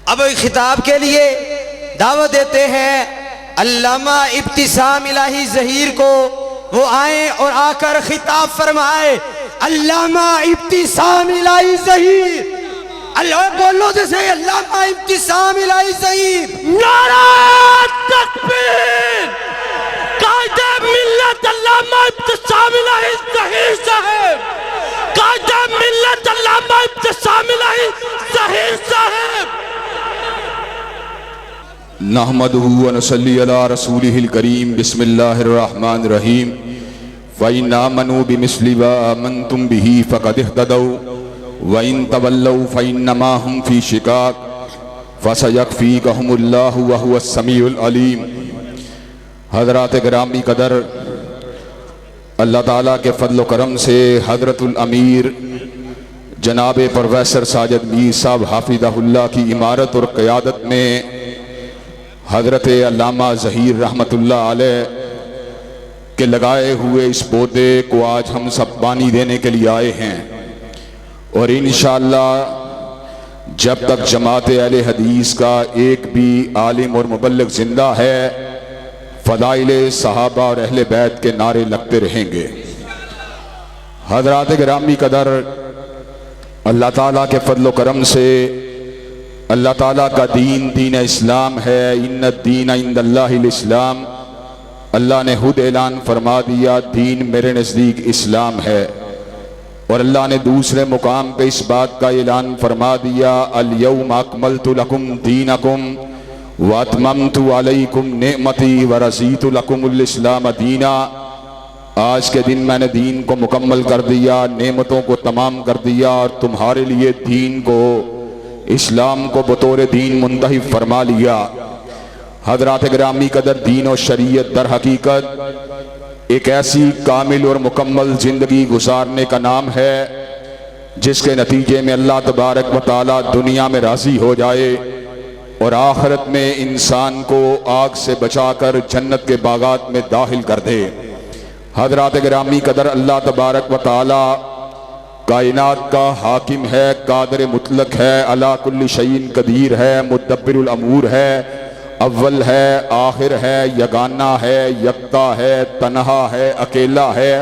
अब खिताब के लिए दावत देते हैं अल्लामा इब्तिसाम इलाही ज़हीर को, वो आए और आकर खिताब फरमाए। अल्लामा इब्तिसाम इलाही ज़हीर, अल्लाह बोलो जैसे अल्लामा इब्तिसाम इलाही ज़हीर। नारा तकबीर। कायदे मिल्लत अल्लामा इब्तिसाम इलाही ज़हीर साहब, कायदे मिल्लत अल्लामा इब्तिसाम इलाही ज़हीर साहब। नहमदुहु व नसल्ली अला रसूलिहिल करीम। बिस्मिल्लाहिर रहमानिर रहीम। व इन आमनू बिमिस्लि मा आमनतुम बिही फ़क़द इह्तदौ व इन तवल्लौ फ़इन्नमा हुम फ़ी शिक़ाक़ फ़सयक्फ़ीकहुमुल्लाहु व हुवस समीउल अलीम। हज़रात गिरामी कदर, अल्लाह ताला के फ़ज़ल व करम से हज़रतुल अमीर जनाब प्रोफेसर साजिद मीर साहब हाफ़िज़हुल्लाह की इमारत और क़यादत में हज़रत अल्लामा ज़हीर रहमतुल्लाह अलैह के लगाए हुए इस पौधे को आज हम सब पानी देने के लिए आए हैं। और इंशाअल्लाह जब तक जमात अहले हदीस का एक भी आलिम और मुबल्लिग जिंदा है, फ़दाइले सहाबा और अहले बैत के नारे लगते रहेंगे। हज़रात गिरामी कदर, अल्लाह ताला के फ़ज़ल व करम से अल्लाह ताला का दीन दीन इस्लाम है। इन्ना दीन इंदल्लाहिल इस्लाम, अल्लाह ने खुद ऐलान फरमा दिया दीन मेरे नज़दीक इस्लाम है। और अल्लाह ने दूसरे मुकाम पे इस बात का ऐलान फरमा दिया अल यौम अकमलतु लकुम दीनकुम व अतममतु अलैकुम नेमती व रज़ीतु लकुमुल इस्लाम दीना। आज के दिन मैंने दीन को मुकम्मल कर दिया, नेमतों को तमाम कर दिया और तुम्हारे लिए दीन को, इस्लाम को बतौर दीन मुंतहिब फरमा लिया। हज़रात गिरामी कदर, दीन और शरीयत दर हकीकत एक ऐसी कामिल और मुकम्मल ज़िंदगी गुजारने का नाम है जिसके नतीजे में अल्लाह तबारक व तआला दुनिया में राज़ी हो जाए और आखिरत में इंसान को आग से बचाकर जन्नत के बागात में दाखिल कर दे। हज़रात गिरामी कदर, अल्लाह तबारक व तआला कायनात का हाकिम है, कादिर मुतलक है, अला कुल्ली शैइन कदीर है, मुदब्बिरुल अमूर है, अव्वल है, आखिर है, यगाना है, यक्ता है, तन्हा है, अकेला है।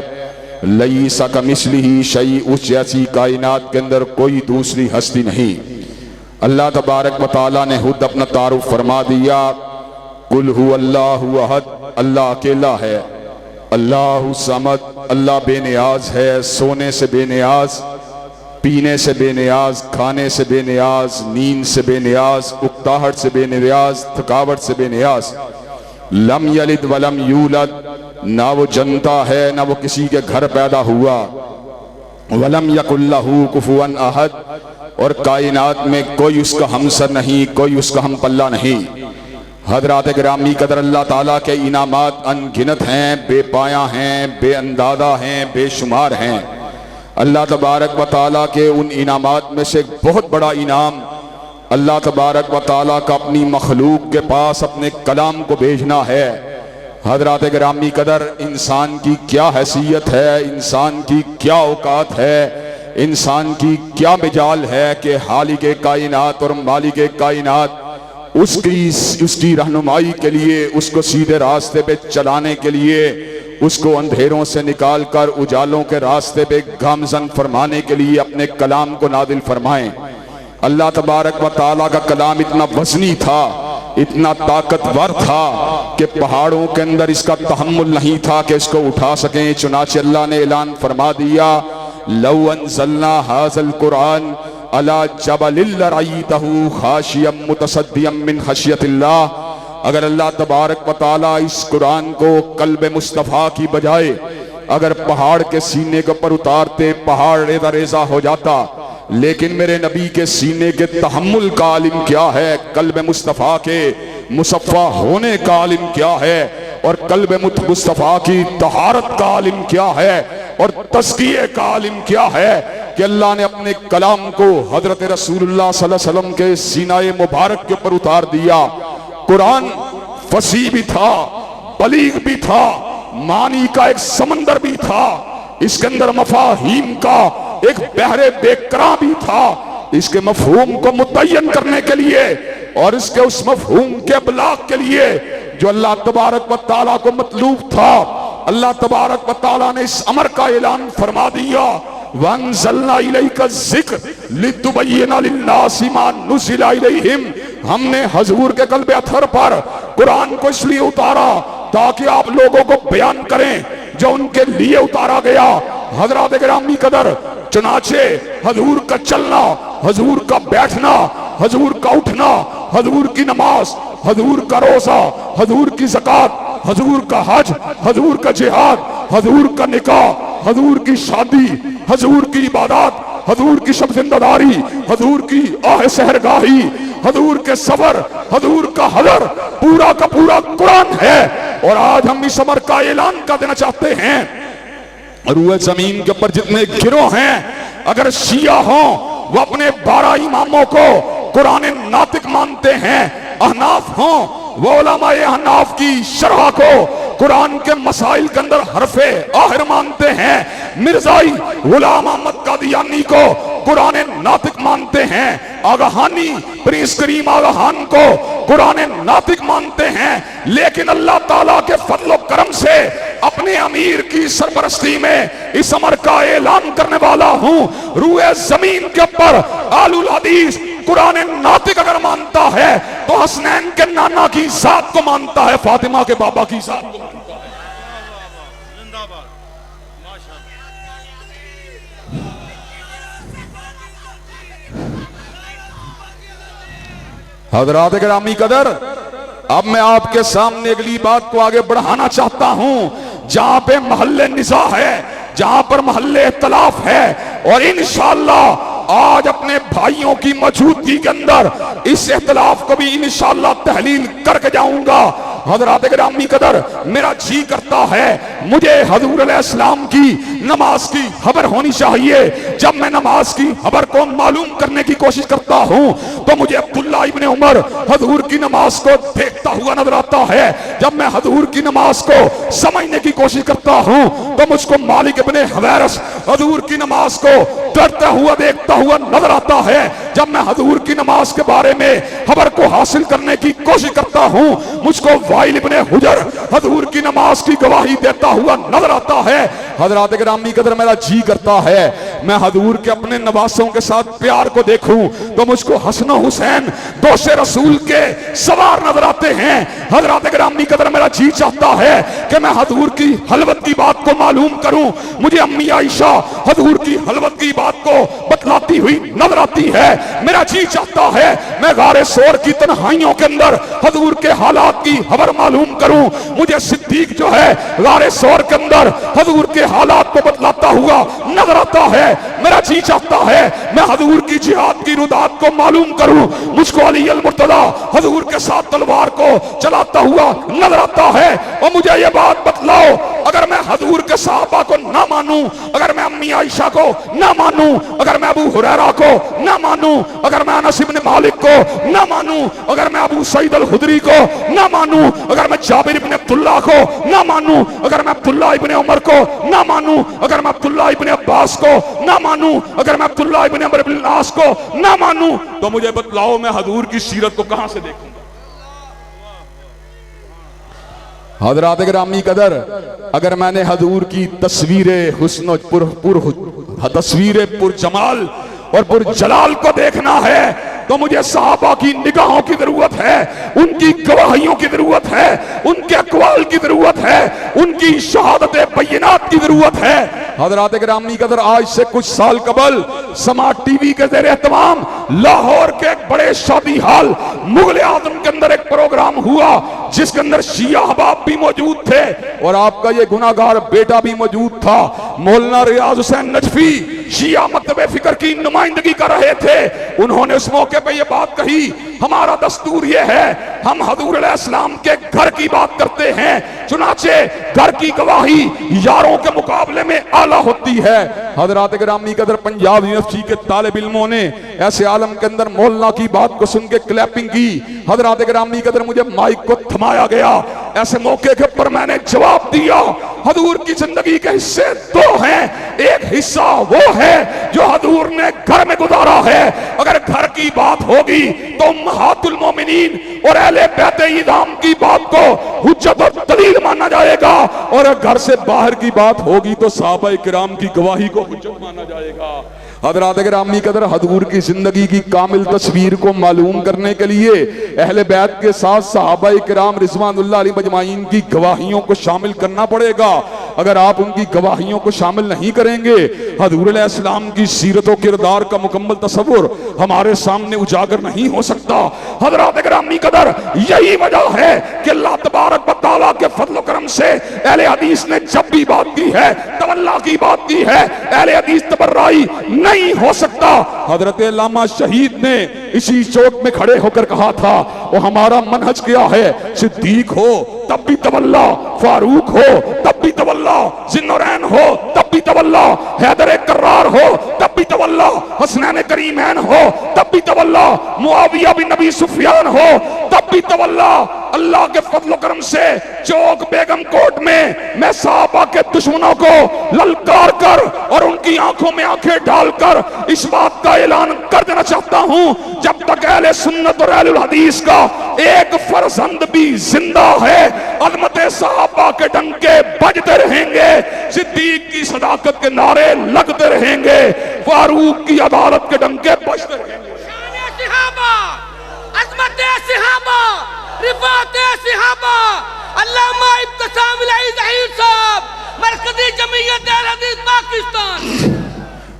लईसा कमिस्लिही शै, उस जैसी कायनात के अंदर कोई दूसरी हस्ती नहीं। अल्लाह तबारक व तआला ने खुद अपना तारुफ फरमा दिया, कुल हुवल्लाहु अहद, अल्लाह अकेला है। अल्लाहु समद, अल्लाह बेनियाज है, सोने से बेनियाज, पीने से बेनियाज, खाने से बेनियाज, नींद से बेनियाज, उकताहट से बेनियाज, थकावट से बेनियाज। लम यलिद वलम यूलद, ना वो जनता है ना वो किसी के घर पैदा हुआ। वलम यकुल्लहु कुफुवन अहद, और कायनात में कोई उसका हमसर नहीं, कोई उसका हम पल्ला नहीं। हज़रात गिरामी कदर, अल्लाह ताला के इनामात अनगिनत हैं, बेपाया हैं, बेअंदाज़ा हैं, बेशुमार हैं। अल्लाह तबारक व तआला के उन इनामात में से एक बहुत बड़ा इनाम अल्लाह तबारक व तआला का अपनी मखलूक के पास अपने कलाम को भेजना है। हज़रात गिरामी कदर, इंसान की क्या हैसियत है, इंसान की क्या औकात है, इंसान की क्या मिजाल है कि हालिके कायनात और मालिके कायनात उसकी रहनुमाई के लिए, उसको सीधे रास्ते पे चलाने के लिए, उसको अंधेरों से निकाल कर उजालों के रास्ते पे गामजन फरमाने के लिए अपने कलाम को नादिल फरमाएं। अल्लाह तबारक व तआला का कलाम इतना वज़नी था, इतना ताकतवर था कि पहाड़ों के अंदर इसका तहम्मुल नहीं था कि इसको उठा सकें। चुनाचे अल्लाह ने ऐलान फरमा दिया, लौ अंज़लना हाज़ल कुरान अला जबलिल लरअयतहु खाशियम मुतसद्दियम मिन खशियतिल्लाह। अगर अल्लाह तबारक व तआला इस कुरान को कल्ब मुस्तफ़ा की बजाय अगर पहाड़ के सीने के ऊपर उतारते, पहाड़ रेजा रेजा हो जाता। लेकिन मेरे नबी के सीने के तहम्मुल का आलिम क्या है, कल्ब मुस्तफ़ा के मुसफ़ा होने का आलिम क्या है, और कल्ब मुस्तफ़ा की तहारत का आलिम क्या है, और तज़किये का आलिम क्या है कि अल्लाह ने अपने कलाम को हज़रत रसूलुल्लाह सल्लल्लाहु अलैहि वसल्लम के सीनाए मुबारक के ऊपर उतार दिया। कुरान फसी भी था, बलीग भी था, मानी का एक समंदर भी था, इसके अंदर मफाहीम का एक बहरे बेकरार भी था। इसके मफहूम को मुतय्यन करने के लिए और इसके उस मफहूम के इबलाग के लिए जो अल्लाह तबारक व तआला को मतलूब था, अल्लाह तबारक व तआला ने इस अमर का ऐलान फरमा दिया, वअंज़लना इलैका ज़िक्र लितुबय्यिना लिन्नासि मा नुज़िला इलैहिम। हमने हजूर के कल्बे अथर पर कुरान को इसलिए उतारा ताकि आप लोगों को बयान करें जो उनके लिए उतारा गया। हजरात गिरामी कदर, चुनाचे हजूर का चलना, हजूर का बैठना, हजूर का उठना, हजूर की नमाज, हजूर का रोजा, हजूर की ज़कात, हजूर का हज, हजूर का जिहाद, हजूर का निकाह, हजूर की शादी, हजूर की इबादत, हजूर की शब जिंदादारी, हजूर की आह सहरगाही, हजूर के सफर, हजूर का हजर, पूरा का पूरा कुरान है। और आज हम इस अमर का ऐलान कर देना चाहते हैं, रूए जमीन के ऊपर जितने गिरोह हैं, अगर शिया हो वो अपने 12 इमामों को कुरान नातिक मानते हैं, अहनाफ हो वो उलमाए अहनाफ की शरह को कुरान के मसाइल के अंदर हरफे आहिर मानते हैं, मिर्जाई गुलाम अहमद कादियानी को कुरान नातिक मानते हैं, आगाहानी प्रिंस करीम आगाहान को कुरान नातिक मानते हैं, लेकिन अल्लाह ताला के फजल करम से अपने अमीर की सरपरस्ती में इस अमर का ऐलान करने वाला हूं। रूए जमीन के ऊपर आलुल हदीस कुरान नातिक अगर मानता है तो हसनैन के नाना की जात को मानता है, फातिमा के बाबा की जात को मानता है। हजरात गिरामी कदर, अब मैं आपके सामने अगली बात को आगे बढ़ाना चाहता हूं। जहां पे महल्ले निज़ा है, जहां पर महल्ले इख्तलाफ है, और इंशाअल्लाह आज अपने भाइयों की मौजूदगी के अंदर इस इख्तलाफ को भी इंशाअल्लाह तहलील करके जाऊंगा। हजरात गिरामी कदर, मेरा जी करता है मुझे हजूर अलैहिस्सलाम की नमाज की खबर होनी चाहिए। जब मैं नमाज की खबर को मालूम करने की कोशिश करता हूं तो मुझे अब्दुल्ला इब्ने उमर हजूर की नमाज को देखता हुआ नजर आता है। जब मैं हजूर की नमाज को समझने की कोशिश करता हूं तो मुझको मालिक इब्ने हुवैरस हजूर की नमाज को डरता हुआ देखता हुआ नजर आता है। जब मैं हजूर की नमाज के बारे में खबर को हासिल करने की कोशिश करता हूं, मुझको वाइल इब्ने हुजर हजूर की नमाज की गवाही देता हुआ नजर आता है। हजरात गिरामी कदर, मेरा जी करता है मैं हजूर के अपने नवासों के साथ प्यार को देखूं तो मुझको हसन हुसैन दोषे रसूल के सवार नजर आते हैं। हजरात गिरामी कदर, मेरा जी चाहता है कि मैं हजूर की हलवत की बात को मालूम करूं। मुझे अम्मी आयशा हजूर की हलवत की बात को बतलाती हुई नजर आती है। मेरा जी चाहता है मैं गारे सोर की तन्हाइयों के अंदर हजूर के हालात की खबर मालूम करूं। मुझे सिद्दीक जो है गारे सोर के अंदर हजूर के हालात को बतलाता हुआ नजर आता है। मेरा जी चाहता है मैं हजूर की जिहाद की रुदात को मालूम करूं। मुझको अली अल मुर्तदा हजूर के साथ तलवार को चलाता हुआ नजर आता है। और मुझे ये बात बतलाओ, अगर मैं हजूर के सहाबा को ना मानूं, अगर मैं अम्मी आयशा को ना मानूं, अगर मैं अबू हुरैरा को ना मानूं, अगर मैं अनस इब्ने मालिक को ना मानूं, अगर मैं अबू सईद अल खुदरी को ना मानूं, अगर मैं जाबिर इब्ने अब्दुल्ला को ना मानूं, अगर मैं अब्दुल्ला इब्ने उमर को ना मानूं, अगर मैं अब्दुल्ला इब्ने अब्बास को ना मानूं, अगर मैं अब्दुल्ला इब्ने अमर इब्ने आस को ना मानूं, तो मुझे बतलाओ मैं हजूर की सीरत को कहां से देखूंगा। हजरात गिरामी कदर, अगर मैंने हजूर की तस्वीरें हुस्न तस्वीरें पुरजमाल और पुरजलाल को देखना है तो मुझे सहाबा की निगाहों की जरूरत है, उनकी गवाहियों की जरूरत है, उनके अक़वाल की जरूरत है, उनकी शहादत बय्यनात की जरूरत है। हजरात गिरामी कदर, आज से कुछ साल कबल समाज टीवी के ज़ेरे एहतमाम लाहौर के एक बड़े शादी हाल मुगल आजम के अंदर एक प्रोग्राम हुआ जिसके अंदर शिया अहबाब भी मौजूद थे और आपका ये गुनाहगार बेटा भी मौजूद था। मौलाना रियाज हुसैन नजफी शिया मकतबे फिक्र की नुमाइंदगी कर रहे थे। उन्होंने उस मौके पे ये बात कही, हमारा दस्तूर ये है हम हजूर अलैहिस्सलाम के घर की बात करते हैं, चुनाचे घर की गवाही यारों के मुकाबले में आला होती है। हजरात गिरामी कदर, पंजाब यूनिवर्सिटी के तालिब इल्मों ने ऐसे आलम के अंदर मौलाना की बात को सुन के क्लैपिंग की। हजरात गिरामी कदर, मुझे माइक को थमाया गया, ऐसे मौके के ऊपर मैंने जवाब दिया, हजूर की जिंदगी के हिस्से दो हैं। एक हिस्सा वो है जो हजूर ने घर में गुजारा है। अगर घर की बात होगी तो उम्महातुल मोमिनीन और अहले बैते इज़ाम की बात को हुज्जत और दलील माना जाएगा, और अगर घर से बाहर की बात होगी तो सहाबाए किराम की गवाही को हुज्जत माना जाएगा। हज़रात गिरामी कदर, हजूर की जिंदगी की कामिल तस्वीर को मालूम करने के लिए अहले बैत के साथ सहाबाए किराम रिज़वानुल्लाह अलैहिम अजमाइन की गवाहियों को शामिल करना पड़ेगा। अगर आप उनकी गवाहियों को शामिल नहीं करेंगे, हजूर अलैहिस्सलाम की सीरत और किरदार का मुकम्मल तसव्वुर हमारे सामने उजागर नहीं हो सकता। हज़रात गिरामी कदर, यही वजह है कि अल्लाह तबारक व तआला के फज़ल करम से अहले हदीस ने जब भी बात की है, तवल्ला की बात की है, अहले हदीस तबर्राई नहीं हो सकता। हजरत अल्लामा शहीद ने इसी चौक में खड़े होकर कहा था, वो हमारा मनहज क्या है, सिद्दीक हो तब भी तवल्ला, फारूक हो तब भी तवल्ला, जिन्नौरैन हो तब भी तवल्ला, हैदर कर्रार हो तब भी तवल्ला, हसनैन करीमैन हो तब भी तवल्ला, मुआविया बिन नबी सुफियान हो तब भी तवल्ला। अल्लाह के फजल करम से चौक बेगम कोट में मैं सहाबा के दुश्मनों को ललकार कर और उनकी आंखों में आंखें डालकर इस बात का ऐलान कर देना चाहता हूं, जब तक अहले सुन्नत और अहलुल हदीस का एक फर्जंद भी जिंदा है, अज़मत सहाबा के डंके बजते रहेंगे, सिद्दीक की सदाकत के नारे लगते रहेंगे, फारूक की अदालत के डंके बजते रहेंगे। रिफात सिहाबा अल्लामा इब्तिसाम इलाही ज़हीर साहब, मरकज़ी जमीयत अहले हदीस पाकिस्तान।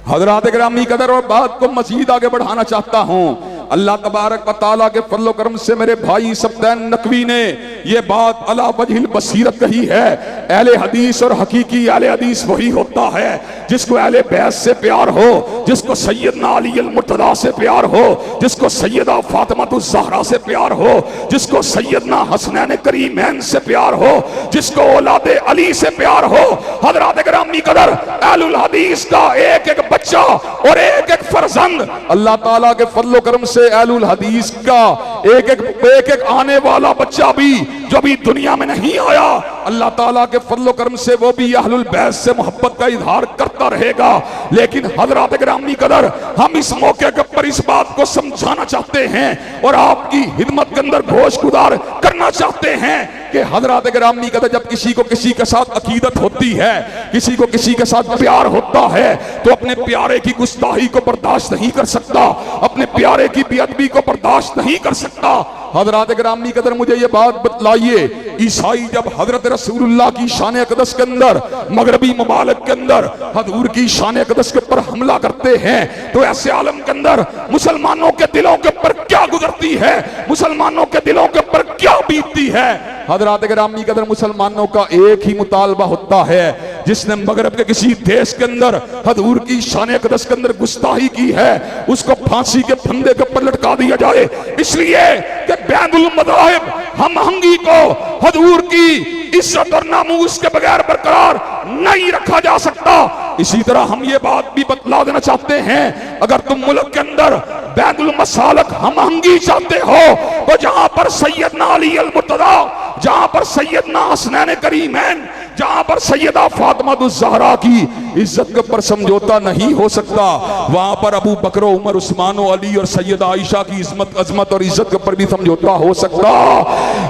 हज़रात गिरामी कदर, और बात को मज़ीद आगे बढ़ाना चाहता हूं। अल्लाह तबारक व तआला के फज़ल करम से मेरे भाई सब्तैन नकवी ने ये बात अला वजहिल बसीरत कही है। अहले हदीस और हकीकी अहले हदीस वही होता है जिसको अहले बैत से प्यार हो, जिसको सैयदना अली अल मुर्तज़ा से प्यार हो, जिसको सैयदा फातिमातुज़ ज़हरा से प्यार हो, जिसको सैयदना हसनैन करीमैन से प्यार हो, जिसको औलादे अली से प्यार हो। हज़रात गिरामी कदर, अहलुल हदीस का एक एक बच्चा और एक एक फर्जंद अल्लाह ताला के फज़ल करम से अहलुल हदीस का एक एक आने वाला बच्चा भी जो अभी दुनिया में नहीं आया, अल्लाह ताला के फज़ल करम से वो भी अहलुल बैत से मोहब्बत का इजहार करता रहेगा। लेकिन हज़रात गिरामी कदर, हम इस मौके के ऊपर इस बात को समझाना चाहते हैं और आपकी हिदमत के अंदर गोश गुजार करना चाहते हैं कि हज़रात गिरामी कदर, जब किसी को किसी के साथ अकीदत होती है, किसी को किसी के साथ प्यार होता है, तो अपने प्यारे की गुस्ताही को बर्दाश्त नहीं कर सकता, अपने प्यारे की बेअदबी को बर्दाश्त नहीं कर सकता। हज़रात गिरामी कदर, मुझे ये बात बतलाइए, ईसाई जब हज़रत रसूलुल्लाह की शान अक़दस के अंदर, मगरबी ममालिक के अंदर हजूर की शान अक़दस के ऊपर हमला करते हैं, तो ऐसे आलम के अंदर मुसलमानों के दिलों के ऊपर क्या गुजरती है, मुसलमानों के दिलों के ऊपर क्या बीतती है। हज़रात गिरामी कदर, मुसलमानों का एक ही मुतालबा होता है, जिसने मगरब के किसी देश के अंदर हजूर की शान अक़दस के अंदर गुस्ताही की है, उसको फांसी के फंदे के ऊपर लटका दिया जाए। इसलिए कि बैनुल मज़ाहिब हम आहंगी को हजूर की इज्जत और नामूस के बगैर बरकरार नहीं रखा जा सकता। इसी तरह हम ये बात भी बतला देना चाहते हैं, अगर तुम मुल्क के अंदर बैनुल मसालक हम आहंगी चाहते हो, तो जहां पर सैयदना अली अल मुर्तज़ा, जहां पर सैयदना हसनैन करीमैन, जहां पर सैयदा फातिमातुज़ ज़हरा की इज्जत के ऊपर समझौता नहीं हो सकता, वहां पर अबू बकर, उमर, उस्मान, अली और सैयदा आयशा की अजमत और इज्जत के ऊपर भी समझौता हो सकता।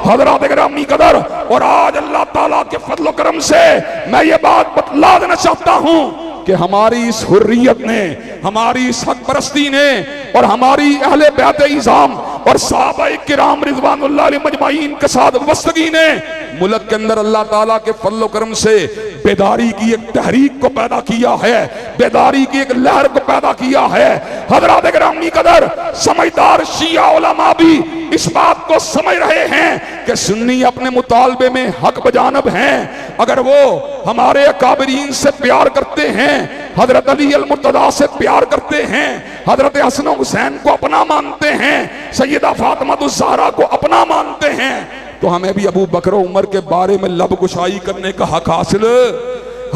हज़रात गिरामी कदर, और आज अल्लाह ताला के फज़ल करम से मैं ये बात बतला देना चाहता हूं कि हमारी इस हुर्रियत ने, हमारी इस हक परस्ती ने और हमारी अहले बैत इज़ाम और सहाबाए किराम रिज़वानुल्लाह अलैहिम अजमाइन के साथ वस्तगी ने मुल्क के अंदर अल्लाह ताला के फज़ल करम से बेदारी की एक तहरीक को पैदा किया है, बेदारी की एक लहर को पैदा किया है। हज़रात गिरामी कदर, समझदार शिया उलमा भी इस बात को समझ रहे हैं कि सुन्नी अपने मुतालबे में हक बजानब हैं। अगर वो हमारे अकाबरीन से प्यार करते हैं, हजरत अली अल मुर्तज़ा से प्यार करते हैं, हजरत हसन हुसैन को अपना मानते हैं, सैयदा फातिमातुज़ ज़हरा को अपना मानते हैं, तो हमें भी अबू बकर उमर के बारे में लब कुशाई करने का हक हासिल।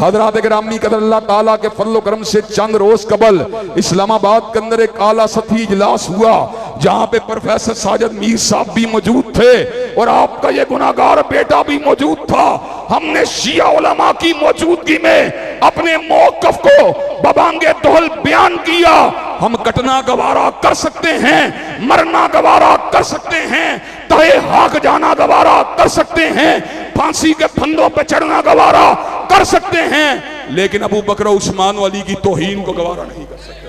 हजरात गिरामी कदर अल्लाह ताला के फजल करम से चंद रोज कबल इस्लामाबाद के अंदर एक आला सतही इजलास हुआ, जहां पे प्रोफेसर साजिद मीर साहब भी मौजूद थे और आपका ये गुनाहगार बेटा भी मौजूद था। हमने शिया उलमा की मौजूदगी में अपने मौक़िफ़ को बबांगे तोहल बयान किया। हम कटना गवारा कर सकते हैं, मरना गवारा कर सकते हैं, तहे हाक जाना गवारा कर सकते हैं, फांसी के फंदों पे चढ़ना गवारा कर सकते हैं, लेकिन अबू बकर उस्मान वाली की तौहीन को गवारा नहीं कर सकते।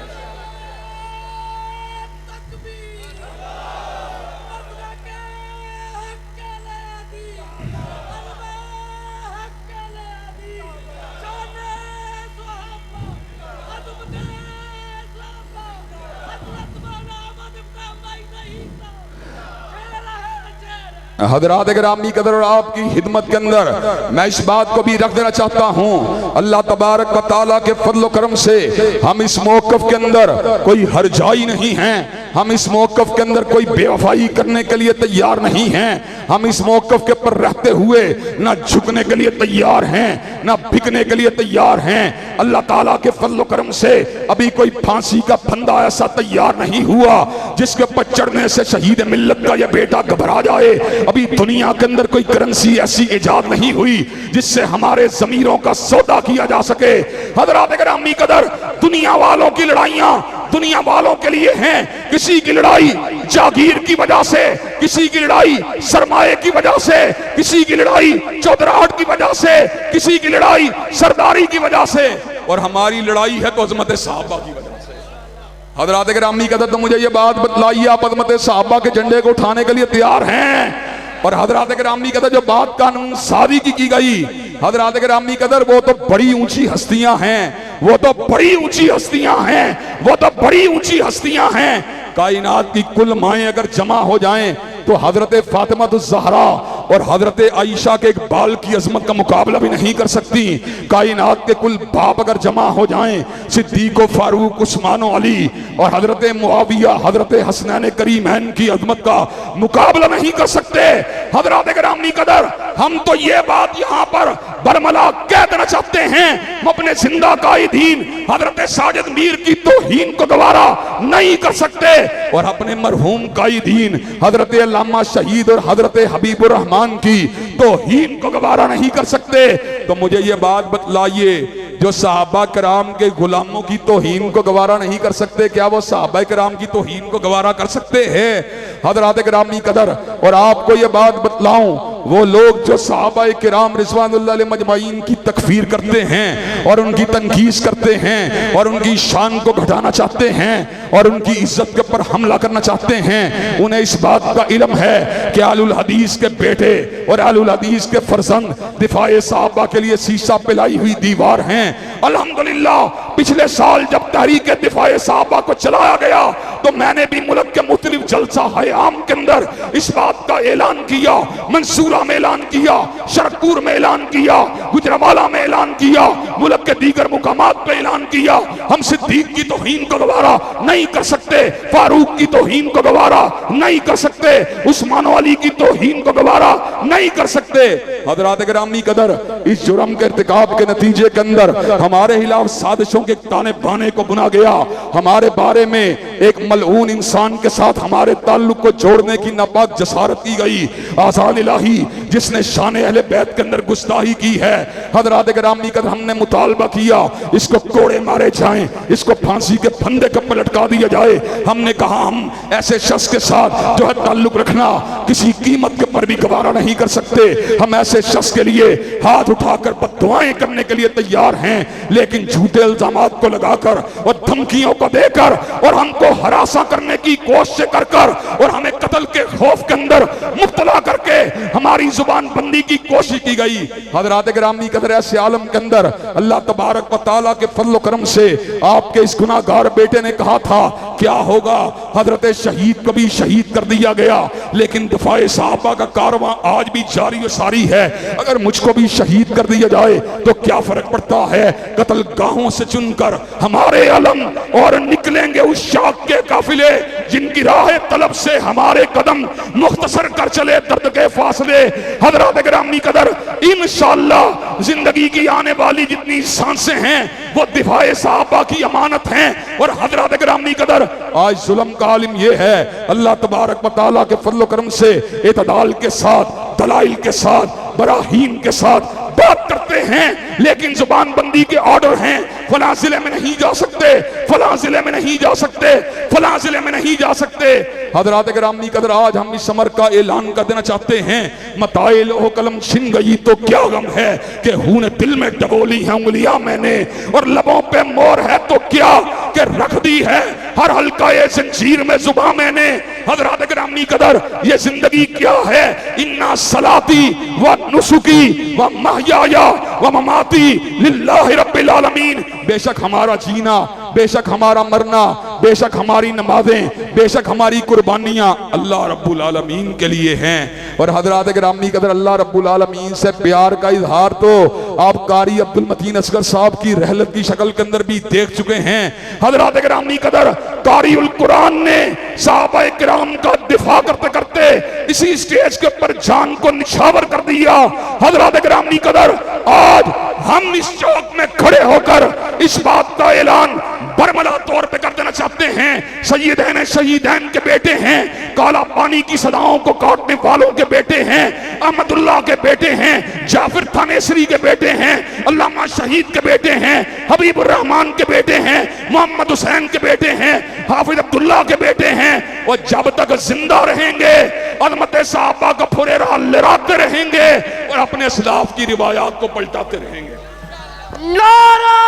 हजरात गिरामी कदर और आपकी खिदमत के अंदर मैं इस बात को भी रख देना चाहता हूँ, अल्लाह तबारक व तआला के फजल करम से हम इस मौक़िफ़ के अंदर कोई हरजाई नहीं हैं, हम इस मौक़िफ़ के अंदर कोई बेवफाई करने के लिए तैयार नहीं हैं, हम इस मौक़िफ़ के ऊपर रहते हुए ना झुकने के लिए तैयार हैं, ना बिकने के लिए तैयार हैं। अल्लाह ताला के फजल करम से अभी कोई फांसी का फंदा ऐसा तैयार नहीं हुआ जिसके ऊपर चढ़ने से शहीद मिल्लत का यह बेटा घबरा जाए। अभी दुनिया के अंदर कोई करेंसी ऐसी इजाद नहीं हुई जिससे हमारे ज़मीरों का सौदा किया जा सके। हज़रात गिरामी कदर, दुनिया वालों की लड़ाइयाँ दुनिया वालों के लिए हैं। किसी की लड़ाई जागीर की वजह से, किसी की लड़ाई सरमाए की वजह से, किसी की लड़ाई चौधराहट की वजह से, किसी की लड़ाई सरदारी की वजह से, और हमारी लड़ाई है तो अज़मत सहाबा की वजह से। हज़रात गिरामी कदर, तो मुझे ये बात बतलाइए, आप अज़मत सहाबा के झंडे को उठाने के लिए तैयार हैं? और हज़रात गिरामी कदर, जो बात कानून सादी की गई, हज़रात गिरामी कदर, वो तो बड़ी ऊंची हस्तियां हैं, वो तो बड़ी ऊंची हस्तियां हैं, वो तो बड़ी ऊंची हस्तियां हैं। कायनात की कुल माएँ अगर जमा हो जाएं तो हजरत फातिमा ज़हरा और हजरत आयशा के एक बाल की अजमत का मुकाबला भी नहीं कर सकती। कायनात के कुल बाप अगर जमा हो जाएं, सिद्दीक फारूक उस्मान अली और हजरत मुआविया हजरत हसनैन करीमैन की अजमत का मुकाबला नहीं कर सकते। हजरत गिरामी कदर, हम तो ये बात यहाँ पर बरमला कह देना चाहते हैं, हम अपने जिंदा कायदीन हजरत साजिद मीर की तौहीन को गवारा नहीं कर सकते और अपने मरहूम कायदीन हजरत अल्लामा शहीद और हजरत हबीबुर रहमान की तौहीन को गवारा नहीं कर सकते। तो मुझे ये बात बतलाइए, जो सहाबा कराम के गुलामों की तौहीन को गवारा नहीं कर सकते, क्या वो सहाबा कराम की तौहीन को गवारा कर सकते हैं? हज़रात गिरामी कदर, और आपको ये बात बतलाऊं, वो लोग जो सहाबा किराम रिज़वानुल्लाह अलैहिम मजमाइन की तकफीर करते हैं और उनकी तनकीस करते हैं और उनकी शान को घटाना चाहते हैं और उनकी इज्जत के ऊपर हमला करना चाहते हैं, उन्हें इस बात का इल्म है कि आलुल हदीस के बेटे और आलुल हदीस के फरजंद दिफाए सहाबा के लिए शीशा पिलाई हुई दीवार हैं। अल्हम्दुलिल्लाह, पिछले साल जब तहरीक दिफाए सहाबा को चलाया गया तो मैंने भी मुल्क के मुख्तलिफ जलसा आम के अंदर इस बात का ऐलान किया, मंसूरा में ऐलान किया, शरकपुर में ऐलान किया, गुजरावाला में ऐलान किया, मुल्क के दीगर मुकामात पे ऐलान किया, हम सिद्दीक की तौहीन को गवारा नहीं कर सकते, फारूक की तौहीन को गवारा नहीं कर सकते, उस्मान अली की तौहीन को गवारा नहीं कर सकते। हज़रात गिरामी कदर, इस जुर्म के इर्तिकाब के नतीजे के अंदर हमारे खिलाफ साजिशों के ताने बाने को बुना गया, हमारे बारे में एक मलऊन इंसान के साथ हमारे ताल्लुक को जोड़ने की नापाक जसारत की गई। आसान इलाही जिसने शान अहले बैत के अंदर गुस्ताही की है, हज़रात गिरामी कदर, हमने मुतालबा किया इसको कोड़े मारे जाएं, इसको फांसी के फंदे पर लटका दिया जाए। हमने कहा हम ऐसे शख्स के साथ जो है ताल्लुक रखना किसी कीमत के पर भी गवारा नहीं कर सकते। हम ऐसे शख्स के लिए हाथ उठाकर बद्दुआएं करने के लिए तैयार हैं, लेकिन झूठे इल्जामात को लगाकर और धमकियों को देकर और हमको हरासा करने की कोशिश कर और हमें कत्ल के खौफ के अंदर मुब्तला करके हमारी जुबान बंदी की कोशिश की गई। हज़रात गिरामी कदर, ऐसे आलम के अंदर अल्लाह तबारक व तआला के फजल करम से आपके इस गुनाहगार बेटे ने कहा था क्या होगा, हजरत शहीद को भी शहीद कर दिया गया, लेकिन दिफाए सहाबा का कारवां आज भी जारी व सारी है। अगर मुझको भी शहीद कर दिया जाए तो क्या फर्क पड़ता है, कत्ल गाहों से चुनकर हमारे अलम और निकलेंगे उस शाख के काफिले जिनकी राह तलब से हमारे कदम मुख्तसर कर चले दर्द के फासले। हजरात गिरामी कदर, इंशाअल्लाह जिंदगी की आने वाली जितनी सांसें हैं वो दिफाए सहाबा की अमानत हैं। और हजरात गिरामी कदर, आज जुल्म का आलिम ये है, अल्लाह तबारक व तआला के फजल करम से इतदाल के साथ, दलाइल के साथ, बराहीन के साथ बात करते हैं, लेकिन जुबान बंदी के ऑर्डर हैं, फलां जिले में नहीं जा सकते, फलां जिले में नहीं जा सकते, फलां जिले में नहीं जा सकते। हजरात गिरामी कदर, आज हम इस समर का ऐलान कर देना चाहते हैं, मताइल ओ कलम छिन गई तो क्या गम है कि हूं दिल में डबोली है उंगलियां मैंने, और लबों पे मोर है तो क्या कि रख दी है हर हल्का ये जंजीर में जुबां मैंने। हजरात गिरामी कदर, ये जिंदगी क्या है, इन्ना सलाती व नुसुकी व महयाया व ममाती लिल्लाहि रब्बिल आलमीन। बेशक हमारा जीना, बेशक हमारा मरना, बेशक हमारी नमाजें, बेशक हमारी कुर्बानियां अल्लाह रब्बुल आलमीन के लिए हैं। और हजरात गिरामी कदर, अल्लाह रब्बुल आलमीन से प्यार का इजहार तो आप कारी अब्दुल मतीन असगर साहब की रहलत की शक्ल के अंदर भी देख चुके हैं। हजरात गिरामी कदर, कारी उल कुरान ने सहाबा किराम का दिफा करते करते इसी स्टेज के ऊपर जान को निछावर कर दिया। हजरात गिरामी कदर, आज हम इस चौक में खड़े होकर इस बात का ऐलान बरमला तौर पे कर देना चाहते हैं, सैयदैन शहीदैन के बेटे हैं, काला पानी की सदाओं को काटने वालों के बेटे हैं, अहमदुल्लाह के बेटे हैं, जाफिर थानेसरी के बेटे हैं, अल्लामा शहीद के बेटे हैं, हबीबुर रहमान के बेटे हैं, मोहम्मद हुसैन के बेटे हैं, हाफिज अब्दुल्लाह के बेटे हैं। और जब तक जिंदा रहेंगे अज़मत सहाबा का फुरेरा लहराते रहेंगे और अपने इस्लाफ की रिवायात को पलटाते रहेंगे। नारा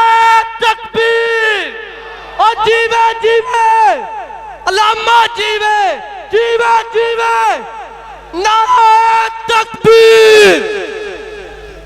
तकबीर, और जीवे जीवे अल्लामा जीवे, जीवे जीवे, नारा तकबीर।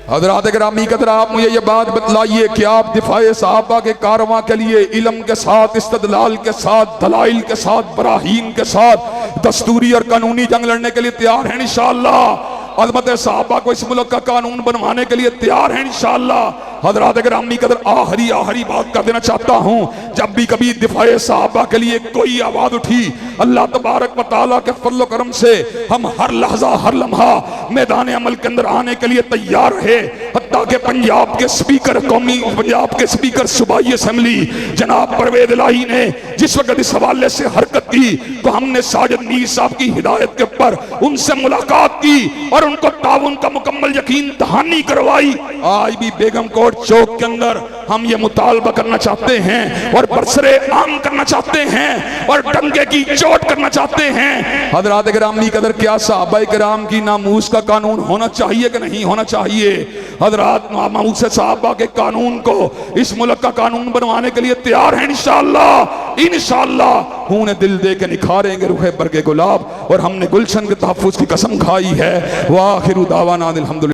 हजरात गिरामी कदर, आप मुझे ये बात बतलाइए कि आप दिफाए सहाबा के कारवां के लिए इल्म के साथ, इस्तदलाल के साथ, दलाइल के साथ, बराहीन के साथ दस्तूरी और कानूनी जंग लड़ने के लिए तैयार हैं इंशाअल्लाह। अज़मत सहाबा को इस मुल्क का कानून बनवाने के लिए तैयार हैं इंशाअल्लाह। हजरात गिरामी कदर, आखिरी बात कर देना चाहता हूं, जब भी कभी दिफाए सहाबा के लिए कोई आवाज उठी, अल्लाह तबारक व तआला के फजल करम से हम हर लहजा, हर लम्हा मैदान अमल के अंदर आने के लिए तैयार रहे। हत्ता के पंजाब के स्पीकर, कौमी पंजाब के स्पीकर सूबाई असेंबली जनाब परवेज इलाही ने जिस वक्त इस हवाले से हरकत की, तो हमने साजिद मीर साहब की हिदायत के ऊपर उनसे मुलाकात की और उनको ताउन का मुकम्मल यकीन दहानी करवाई। आज भी बेगम कोट चौक के अंदर हम ये मुतालबा करना चाहते हैं और बरसरे आम करना चाहते हैं और डंगे की चोट करना चाहते हैं। हजरात गिरामी कदर, क्या सहाबा किराम की नामूस का कानून होना चाहिए कि नहीं होना चाहिए? हजरात नामूस सहाबा के कानून को इस मुल्क का कानून बनवाने के लिए तैयार हैं इंशाअल्लाह। इंशाअल्लाह खून दिल दे के निखारेंगे रूहे बरगे गुलाब, और हमने गुलशन के तहफ्फुज़ की कसम खाई है। वाखिरु दावाना अल्हम्दुलिल्लाह।